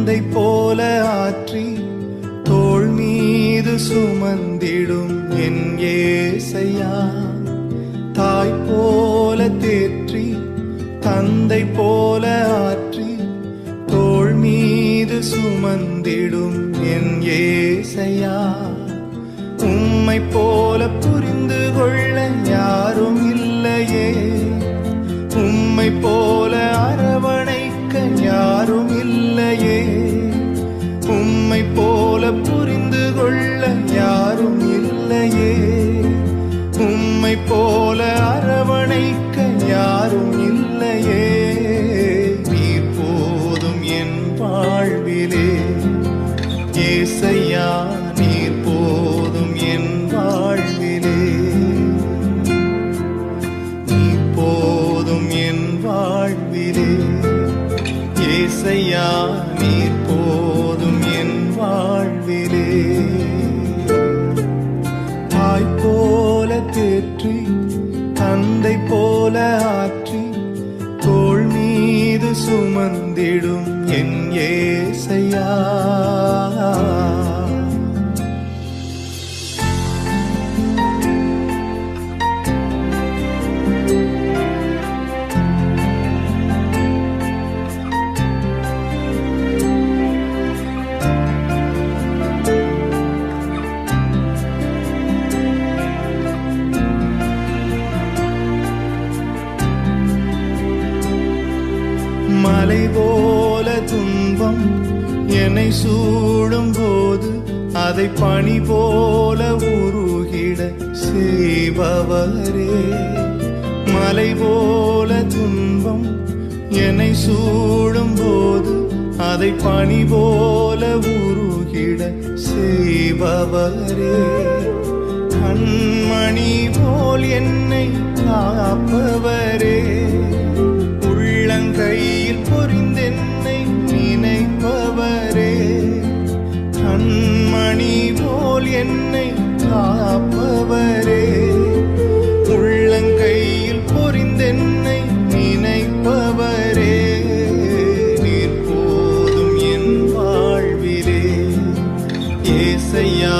தந்தை போல ஆற்றி தோள் மீது சுமந்திடும் என் ஏசையா, தாய் போல தேற்றி தந்தை போல ஆற்றி தோள் மீது சுமந்திடும் என் ஏசையா, உம்மை போல புரிந்து கொள்ள யாரும் இல்லையே, உம்மை போல அரவணைக்க யாரும் இல்லையே, உம்மை போல புரிந்து கொள்ள யாரும் இல்லையே, உம்மை போல அரவணைக்க யாரும் இல்லையே. நீர் போதும் என் வாழ்விலே ஏசையா, நீர் போதும் என் வாழ்விலே, நீர் போதும் என் வாழ்விலே ஏசையா, நீர் போதும் என் வாழ்விலே. தாய் போல தேற்றி தந்தை போல ஆற்றி தோள் மீது சுமந்திடும் என் ஏசையா. மலை போல துன்பம் என்னை சூடும் போது அதை பனி போல உருகிட செய்பவரே, மலை போல துன்பம் என்னை சூடும் போது அதை பனி போல உருகிட செய்பவரே, கண்மணி போல் என்னை காப்பவரே, உள்ளங்கையில் பொறிந்தென்னை நினைப்பவரே, கண்மணி போல் என்னை காப்பவரே, உள்ளங்கையில் பொறிந்தென்னை நினைப்பவரே. நீர் போதும் என் வாழ்விலே ஏசையா,